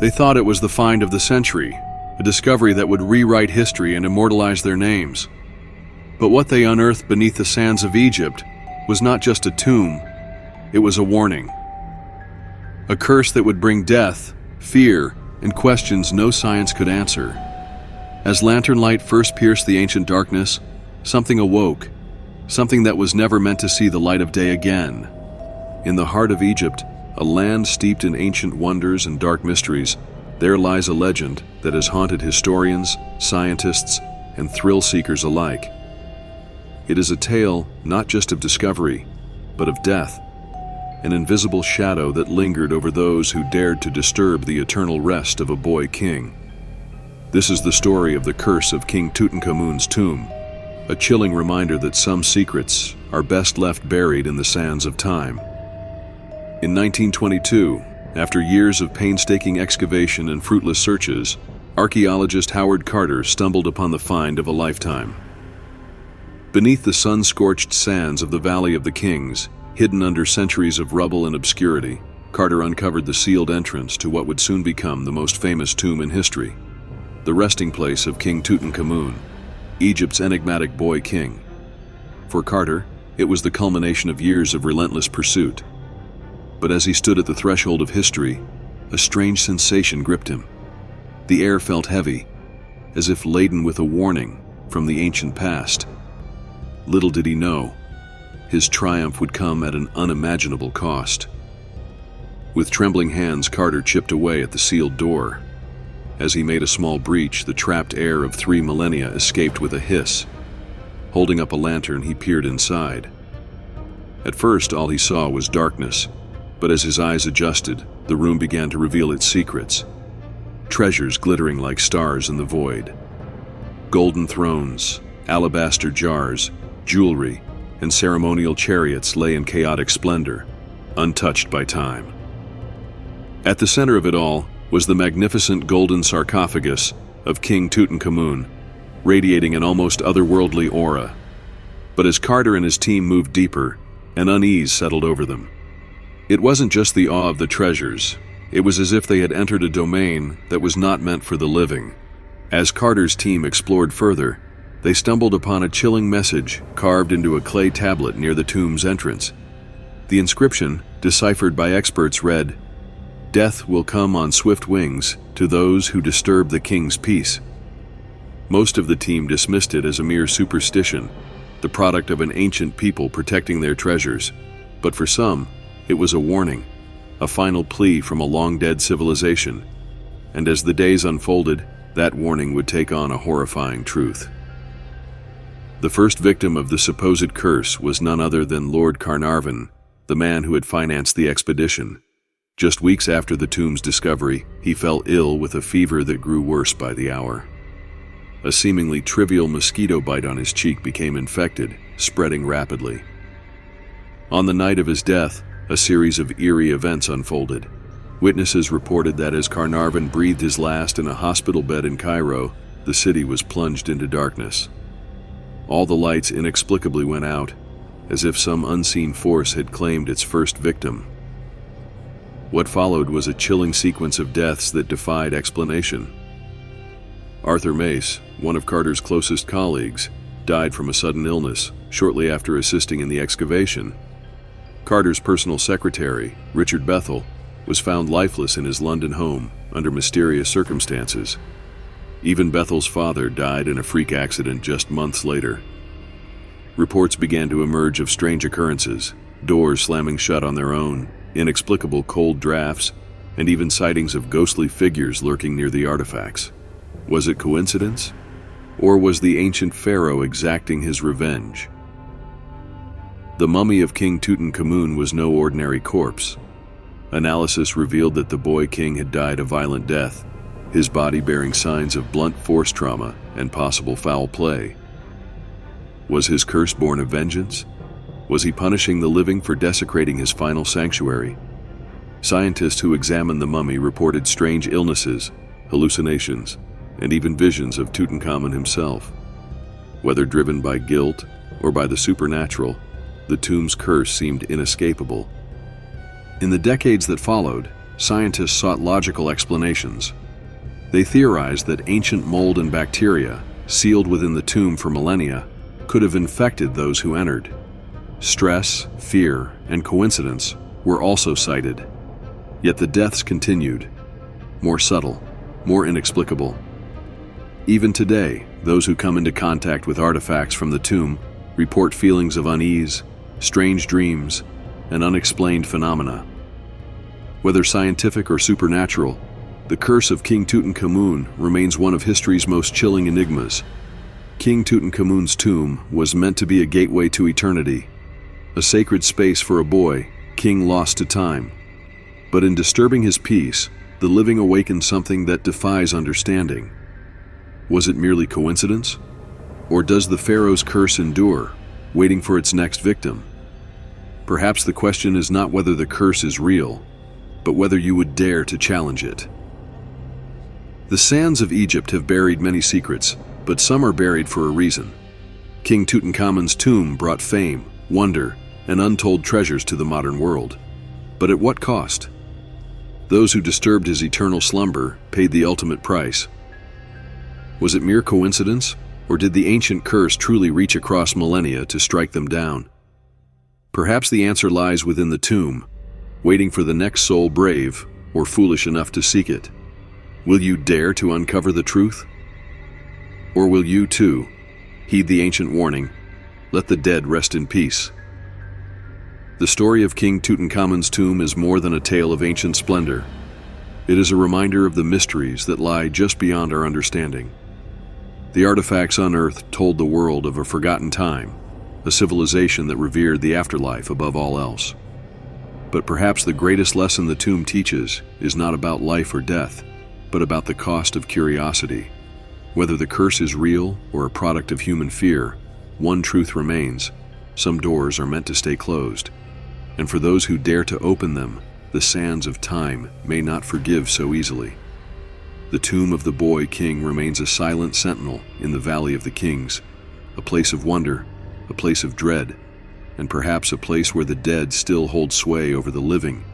They thought it was the find of the century, a discovery that would rewrite history and immortalize their names. But what they unearthed beneath the sands of Egypt was not just a tomb, it was a warning. A curse that would bring death, fear, and questions no science could answer. As lantern light first pierced the ancient darkness, something awoke, something that was never meant to see the light of day again. In the heart of Egypt, a land steeped in ancient wonders and dark mysteries, there lies a legend that has haunted historians, scientists, and thrill-seekers alike. It is a tale not just of discovery, but of death, an invisible shadow that lingered over those who dared to disturb the eternal rest of a boy king. This is the story of the curse of King Tutankhamun's tomb, a chilling reminder that some secrets are best left buried in the sands of time. In 1922, after years of painstaking excavation and fruitless searches, archaeologist Howard Carter stumbled upon the find of a lifetime. Beneath the sun-scorched sands of the Valley of the Kings, hidden under centuries of rubble and obscurity, Carter uncovered the sealed entrance to what would soon become the most famous tomb in history, the resting place of King Tutankhamun, Egypt's enigmatic boy king. For Carter, it was the culmination of years of relentless pursuit. But as he stood at the threshold of history, a strange sensation gripped him. The air felt heavy, as if laden with a warning from the ancient past. Little did he know, his triumph would come at an unimaginable cost. With trembling hands, Carter chipped away at the sealed door. As he made a small breach, the trapped air of 3 millennia escaped with a hiss. Holding up a lantern, he peered inside. At first, all he saw was darkness. But as his eyes adjusted, the room began to reveal its secrets. Treasures glittering like stars in the void. Golden thrones, alabaster jars, jewelry, and ceremonial chariots lay in chaotic splendor, untouched by time. At the center of it all was the magnificent golden sarcophagus of King Tutankhamun, radiating an almost otherworldly aura. But as Carter and his team moved deeper, an unease settled over them. It wasn't just the awe of the treasures, it was as if they had entered a domain that was not meant for the living. As Carter's team explored further, they stumbled upon a chilling message carved into a clay tablet near the tomb's entrance. The inscription, deciphered by experts, read, "Death will come on swift wings to those who disturb the king's peace." Most of the team dismissed it as a mere superstition, the product of an ancient people protecting their treasures. But for some, it was a warning, a final plea from a long-dead civilization. And as the days unfolded, that warning would take on a horrifying truth. The first victim of the supposed curse was none other than Lord Carnarvon, the man who had financed the expedition. Just weeks after the tomb's discovery, he fell ill with a fever that grew worse by the hour. A seemingly trivial mosquito bite on his cheek became infected, spreading rapidly. On the night of his death, a series of eerie events unfolded. Witnesses reported that as Carnarvon breathed his last in a hospital bed in Cairo, the city was plunged into darkness. All the lights inexplicably went out, as if some unseen force had claimed its first victim. What followed was a chilling sequence of deaths that defied explanation. Arthur Mace, one of Carter's closest colleagues, died from a sudden illness shortly after assisting in the excavation. Carter's personal secretary, Richard Bethel, was found lifeless in his London home under mysterious circumstances. Even Bethel's father died in a freak accident just months later. Reports began to emerge of strange occurrences, doors slamming shut on their own, inexplicable cold drafts, and even sightings of ghostly figures lurking near the artifacts. Was it coincidence? Or was the ancient Pharaoh exacting his revenge? The mummy of King Tutankhamun was no ordinary corpse. Analysis revealed that the boy king had died a violent death, his body bearing signs of blunt force trauma and possible foul play. Was his curse born of vengeance? Was he punishing the living for desecrating his final sanctuary? Scientists who examined the mummy reported strange illnesses, hallucinations, and even visions of Tutankhamun himself. Whether driven by guilt or by the supernatural, the tomb's curse seemed inescapable. In the decades that followed, scientists sought logical explanations. They theorized that ancient mold and bacteria, sealed within the tomb for millennia, could have infected those who entered. Stress, fear, and coincidence were also cited. Yet the deaths continued, more subtle, more inexplicable. Even today, those who come into contact with artifacts from the tomb report feelings of unease, strange dreams, and unexplained phenomena. Whether scientific or supernatural, the curse of King Tutankhamun remains one of history's most chilling enigmas. King Tutankhamun's tomb was meant to be a gateway to eternity, a sacred space for a boy, king lost to time. But in disturbing his peace, the living awakened something that defies understanding. Was it merely coincidence? Or does the Pharaoh's curse endure, waiting for its next victim? Perhaps the question is not whether the curse is real, but whether you would dare to challenge it. The sands of Egypt have buried many secrets, but some are buried for a reason. King Tutankhamun's tomb brought fame, wonder, and untold treasures to the modern world. But at what cost? Those who disturbed his eternal slumber paid the ultimate price. Was it mere coincidence, or did the ancient curse truly reach across millennia to strike them down? Perhaps the answer lies within the tomb, waiting for the next soul brave or foolish enough to seek it. Will you dare to uncover the truth? Or will you, too, heed the ancient warning, let the dead rest in peace? The story of King Tutankhamun's tomb is more than a tale of ancient splendor. It is a reminder of the mysteries that lie just beyond our understanding. The artifacts unearthed told the world of a forgotten time, a civilization that revered the afterlife above all else. But perhaps the greatest lesson the tomb teaches is not about life or death, but about the cost of curiosity. Whether the curse is real or a product of human fear, one truth remains: some doors are meant to stay closed. And for those who dare to open them, the sands of time may not forgive so easily. The tomb of the boy king remains a silent sentinel in the Valley of the Kings, a place of wonder, a place of dread, and perhaps a place where the dead still hold sway over the living